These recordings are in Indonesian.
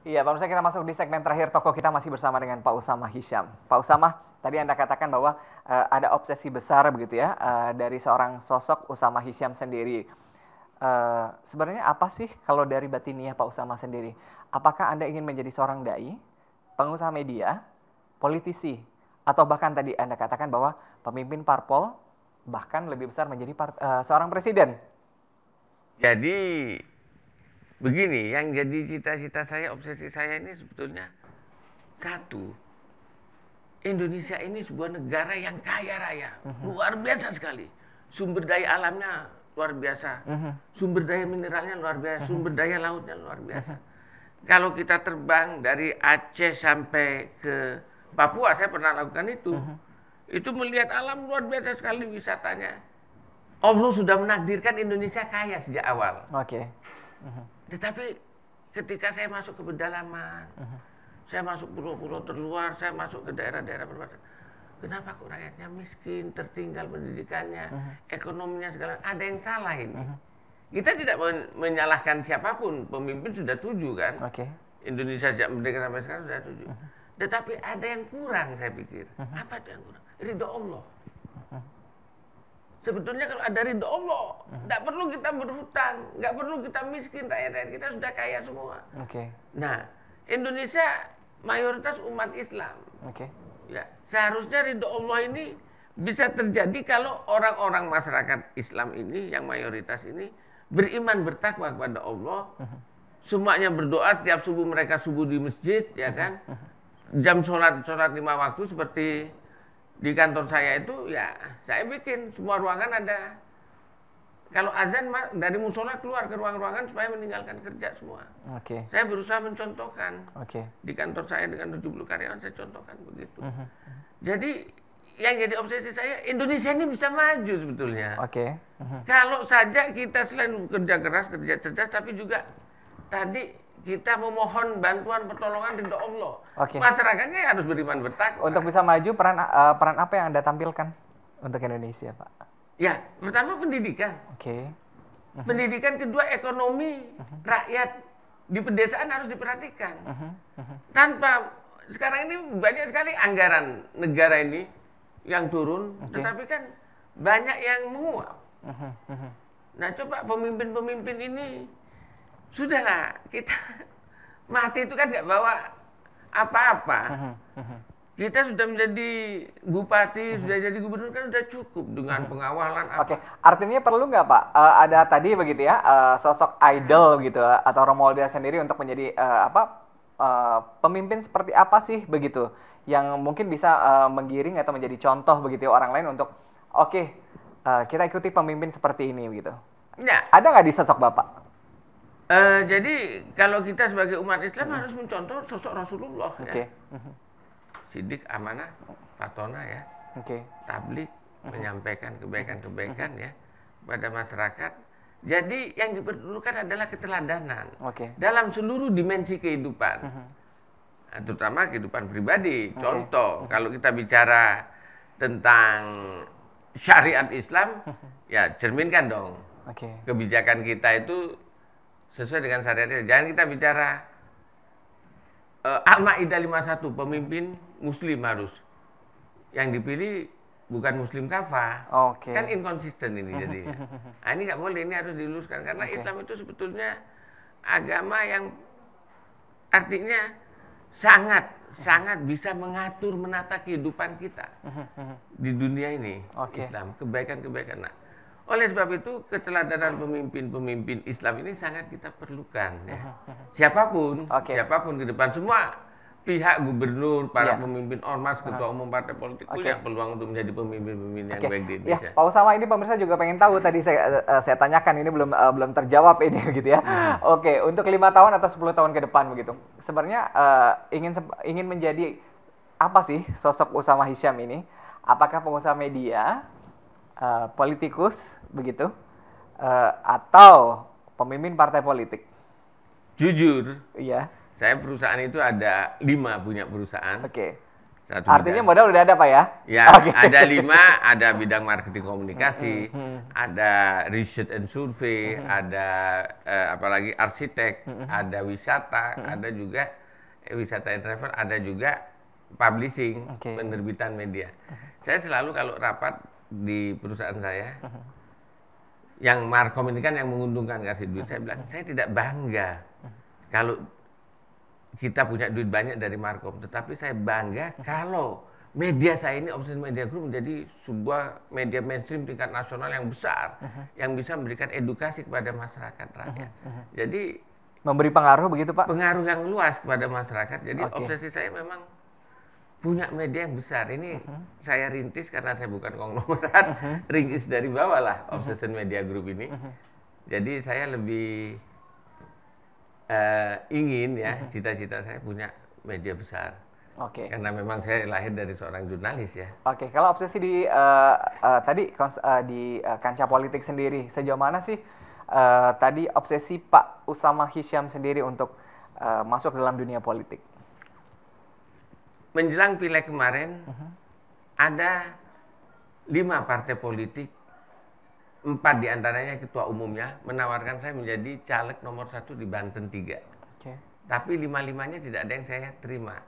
Iya, Pak Nusra, kita masuk di segmen terakhir toko, kita masih bersama dengan Pak Usama Hisyam. Pak Usama, tadi Anda katakan bahwa ada obsesi besar begitu ya dari seorang sosok Usama Hisyam sendiri. Sebenarnya apa sih kalau dari batiniah Pak Usama sendiri? Apakah Anda ingin menjadi seorang dai, pengusaha media, politisi, atau bahkan tadi Anda katakan bahwa pemimpin parpol, bahkan lebih besar menjadi seorang presiden? Jadi begini, yang jadi cita-cita saya, obsesi saya ini sebetulnya satu, Indonesia ini sebuah negara yang kaya raya, luar biasa sekali. Sumber daya alamnya luar biasa, sumber daya mineralnya luar biasa, sumber daya lautnya luar biasa. Kalau kita terbang dari Aceh sampai ke Papua, saya pernah lakukan itu melihat alam luar biasa sekali wisatanya. Allah sudah menakdirkan Indonesia kaya sejak awal. Oke. Tetapi ketika saya masuk ke pedalaman, saya masuk pulau-pulau terluar, saya masuk ke daerah-daerah perbatasan. Kenapa kok rakyatnya miskin, tertinggal pendidikannya, ekonominya segala, ada yang salah ini. Kita tidak menyalahkan siapapun, pemimpin sudah 7 kan. Indonesia sejak merdeka sampai sekarang sudah 7. Tetapi ada yang kurang saya pikir. Apa yang kurang? Ridho Allah. Sebetulnya kalau ada ridho Allah, tidak perlu kita berhutang, nggak perlu kita miskin, rakyat-rakyat kita sudah kaya semua. Nah, Indonesia mayoritas umat Islam. Ya, seharusnya ridho Allah ini bisa terjadi kalau orang-orang masyarakat Islam ini, yang mayoritas ini, beriman bertakwa kepada Allah. Semuanya berdoa, setiap subuh mereka subuh di masjid, ya kan? Jam sholat 5 waktu seperti di kantor saya itu, ya saya bikin semua ruangan ada. Kalau azan dari musola keluar ke ruang-ruangan supaya meninggalkan kerja semua. Saya berusaha mencontohkan. Di kantor saya dengan 70 karyawan saya contohkan begitu. Jadi yang jadi obsesi saya, Indonesia ini bisa maju sebetulnya. Kalau saja kita selain kerja keras, kerja cerdas, tapi juga tadi kita memohon bantuan pertolongan ridho Allah. Masyarakatnya harus beriman bertakwa. Untuk bisa maju, peran apa yang Anda tampilkan untuk Indonesia, Pak? Ya, pertama pendidikan. Pendidikan, kedua ekonomi rakyat di pedesaan harus diperhatikan. Tanpa sekarang ini banyak sekali anggaran negara ini yang turun, tetapi kan banyak yang menguap. Nah, coba pemimpin-pemimpin ini, sudahlah, kita mati itu kan nggak bawa apa-apa. Kita sudah menjadi bupati, sudah jadi gubernur, kan sudah cukup dengan pengawalan. Artinya perlu nggak Pak, ada tadi begitu ya, sosok idol gitu, atau role model sendiri untuk menjadi pemimpin seperti apa sih begitu, yang mungkin bisa menggiring atau menjadi contoh begitu ya, orang lain untuk kita ikuti pemimpin seperti ini begitu. Ya. Ada nggak di sosok Bapak? Jadi kalau kita sebagai umat Islam harus mencontoh sosok Rasulullah ya. Sidik, amanah, fatona ya. Tablik, menyampaikan kebaikan-kebaikan ya pada masyarakat. Jadi yang diperlukan adalah keteladanan dalam seluruh dimensi kehidupan. Terutama kehidupan pribadi. Contoh, kalau kita bicara tentang syariat Islam, ya cerminkan dong. Kebijakan kita itu sesuai dengan syariat. Jangan kita bicara Al-Ma'idah 51, pemimpin muslim harus. Yang dipilih bukan muslim kafah. Kan inkonsisten ini jadinya. Nah, ini nggak boleh, ini harus diluruskan. Karena Islam itu sebetulnya agama yang artinya sangat bisa mengatur, menata kehidupan kita di dunia ini. Islam, kebaikan-kebaikan. Nah, oleh sebab itu keteladanan pemimpin-pemimpin Islam ini sangat kita perlukan ya. Siapapun ke depan, semua pihak, gubernur, para pemimpin ormas, ketua umum partai politik punya peluang untuk menjadi pemimpin-pemimpin yang baik di Indonesia. Pak Usama, ini pemirsa juga pengen tahu, tadi saya tanyakan, ini belum terjawab ini begitu ya. Untuk 5 tahun atau 10 tahun ke depan begitu, sebenarnya ingin menjadi apa sih sosok Usama Hisyam ini? Apakah pengusaha media, politikus begitu, atau pemimpin partai politik? Jujur, iya, saya perusahaan itu ada 5 punya perusahaan. Artinya modal udah ada Pak ya? Ya, ada 5, ada bidang marketing komunikasi, ada research and survey, ada apalagi arsitek, ada wisata, ada juga wisata and travel, ada juga publishing, penerbitan media. Saya selalu kalau rapat di perusahaan saya, yang markom ini kan yang menguntungkan kasih duit, saya bilang, saya tidak bangga kalau kita punya duit banyak dari markom, tetapi saya bangga kalau media saya ini, Obsession Media Group, menjadi sebuah media mainstream tingkat nasional yang besar, yang bisa memberikan edukasi kepada masyarakat rakyat. Jadi memberi pengaruh begitu Pak? Pengaruh yang luas kepada masyarakat. Jadi obsesi saya memang punya media yang besar. Ini saya rintis karena saya bukan konglomerat, rintis dari bawah lah Obsession Media Group ini. Jadi saya lebih ingin ya, cita-cita saya punya media besar. Karena memang saya lahir dari seorang jurnalis ya. Kalau obsesi di tadi di kancah politik sendiri, sejauh mana sih tadi obsesi Pak Usama Hisyam sendiri untuk masuk dalam dunia politik? Menjelang pileg kemarin, ada 5 partai politik, 4 diantaranya ketua umumnya menawarkan saya menjadi caleg nomor 1 di Banten 3. Tapi 5-5-nya tidak ada yang saya terima.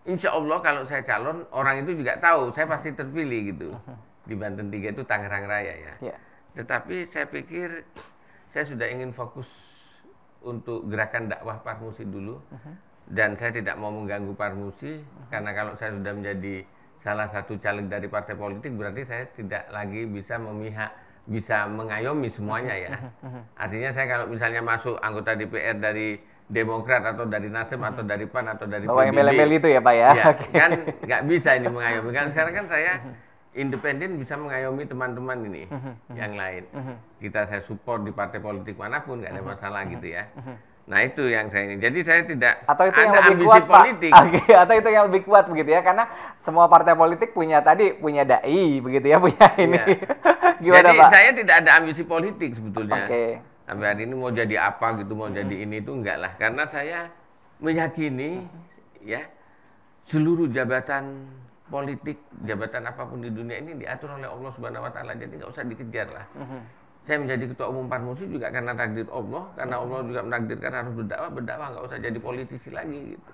Insya Allah kalau saya calon, orang itu juga tahu saya pasti terpilih gitu. Di Banten 3 itu Tangerang Raya ya. Tetapi saya pikir saya sudah ingin fokus untuk gerakan dakwah Parmusi dulu. Dan saya tidak mau mengganggu Parmusi, karena kalau saya sudah menjadi salah satu caleg dari partai politik, berarti saya tidak lagi bisa memihak, bisa mengayomi semuanya ya. Artinya saya kalau misalnya masuk anggota DPR dari Demokrat atau dari Nasdem atau dari PAN atau dari PBB, ML itu ya Pak ya? Kan nggak bisa ini mengayomi. Kan sekarang kan saya independen, bisa mengayomi teman-teman ini yang lain. Saya support di partai politik manapun, nggak ada masalah gitu ya. Nah itu yang saya ingin. Jadi saya tidak atau itu ada yang lebih ambisi kuat, politik. Atau itu yang lebih kuat begitu ya, karena semua partai politik punya dai begitu ya, punya ini. Gimana Jadi Pak? saya tidak ada ambisi politik sebetulnya. Sampai hari ini mau jadi apa gitu, mau jadi ini itu enggak lah. Karena saya meyakini ya seluruh jabatan politik, jabatan apapun di dunia ini diatur oleh Allah Subhanahu wa taala. Jadi nggak usah dikejar lah. Saya menjadi ketua umum Parmusi juga karena takdir Allah, karena Allah juga menakdirkan harus berdakwah, nggak usah jadi politisi lagi gitu.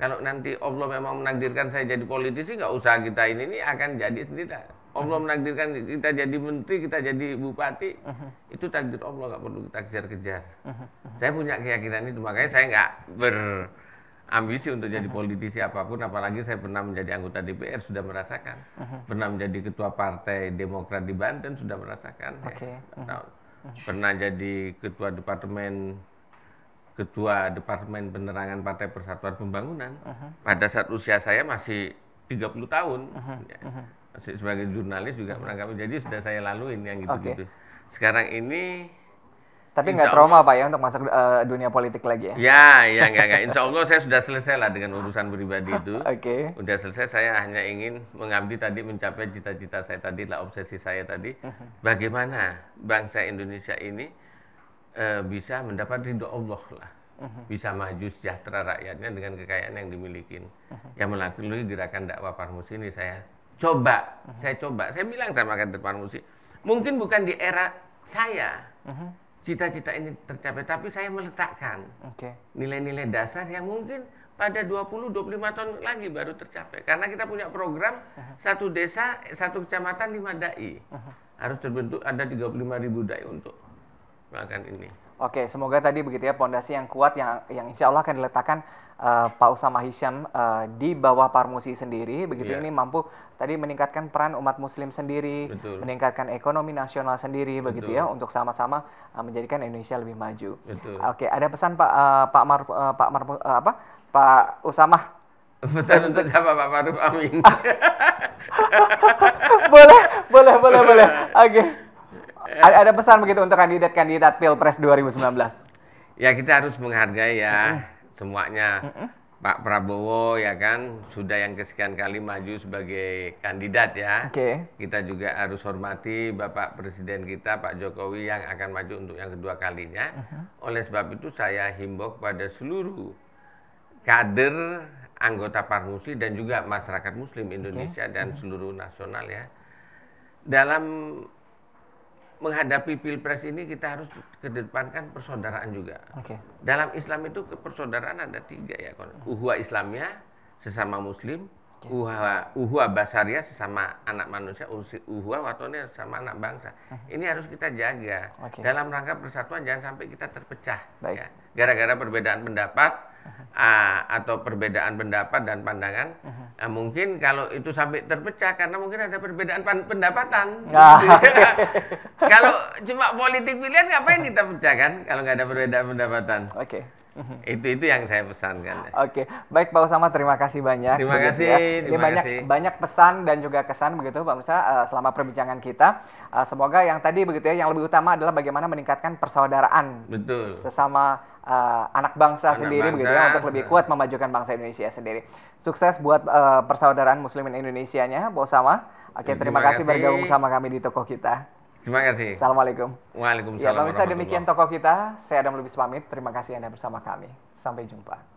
Kalau nanti Allah memang menakdirkan saya jadi politisi, nggak usah kita ini akan jadi sendiri. Allah menakdirkan kita jadi menteri, kita jadi bupati, itu takdir Allah, nggak perlu kita kejar-kejar. Saya punya keyakinan itu, makanya saya nggak berambisi untuk jadi politisi apapun, apalagi saya pernah menjadi anggota DPR, sudah merasakan. Pernah menjadi ketua partai Demokrat di Banten, sudah merasakan. Pernah jadi ketua Departemen Penerangan Partai Persatuan Pembangunan. Pada saat usia saya masih 30 tahun. Masih sebagai jurnalis juga menanggapi, jadi sudah saya laluin yang gitu-gitu. Sekarang ini tapi nggak trauma Pak ya untuk masuk dunia politik lagi ya? Ya enggak. Insya Allah saya sudah selesai lah dengan urusan pribadi itu. Udah selesai, saya hanya ingin mengabdi tadi, mencapai cita-cita saya tadi lah, obsesi saya tadi. Bagaimana bangsa Indonesia ini bisa mendapat ridho Allah lah. Bisa maju sejahtera rakyatnya dengan kekayaan yang dimiliki. Yang melalui gerakan dakwah Parmusi ini saya coba. Saya bilang sama kader Parmusi, mungkin bukan di era saya cita-cita ini tercapai, tapi saya meletakkan nilai-nilai dasar yang mungkin pada 20-25 tahun lagi baru tercapai. Karena kita punya program satu desa, satu kecamatan, 5 dai. Harus terbentuk ada 35.000 dai untuk melakukan ini. Semoga tadi begitu ya, pondasi yang kuat yang insya Allah akan diletakkan Pak Usama Hisyam di bawah Parmusi sendiri begitu. Ini mampu tadi meningkatkan peran umat muslim sendiri, meningkatkan ekonomi nasional sendiri begitu ya, untuk sama-sama menjadikan Indonesia lebih maju. Ada pesan Pak Usama? Pesan untuk siapa Pak Maruf Amin? boleh. Ada pesan begitu untuk kandidat Pilpres 2019? Ya, kita harus menghargai ya semuanya. Pak Prabowo ya kan sudah yang kesekian kali maju sebagai kandidat ya. Kita juga harus hormati Bapak Presiden kita Pak Jokowi yang akan maju untuk yang kedua kalinya. Oleh sebab itu saya himbau kepada seluruh kader, anggota Parmusi dan juga masyarakat Muslim Indonesia dan seluruh nasional ya. Dalam menghadapi Pilpres ini kita harus kedepankan persaudaraan juga. Dalam Islam itu persaudaraan ada 3 ya. Uhuwa Islamiyah, sesama Muslim. Uhuwa Basariyah, sesama anak manusia. Uhuwa Watoniyah, sesama anak bangsa. Ini harus kita jaga. Dalam rangka persatuan jangan sampai kita terpecah. Ya. Gara-gara perbedaan pendapat, atau perbedaan pendapat dan pandangan, mungkin kalau itu sampai terpecah karena mungkin ada perbedaan pendapatan. Kalau cuma politik pilihan ngapain kita pecah kan kalau nggak ada perbedaan pendapatan. Itu yang saya pesankan. Baik Pak Usama, terima kasih banyak. Terima kasih. Ya. Ini banyak pesan dan juga kesan begitu Pak Musa selama perbincangan kita. Semoga yang tadi begitu ya, yang lebih utama adalah bagaimana meningkatkan persaudaraan. Betul. Sesama anak bangsa sendiri begitu ya, untuk lebih kuat memajukan bangsa Indonesia sendiri. Sukses buat persaudaraan Muslimin Indonesianya, Pak Usama. Terima kasih bergabung sama kami di Tokoh Kita. Terima kasih. Assalamualaikum. Waalaikumsalam. Ya, pemirsa, demikian Tokoh Kita. Saya Adam Lubis pamit. Terima kasih Anda bersama kami. Sampai jumpa.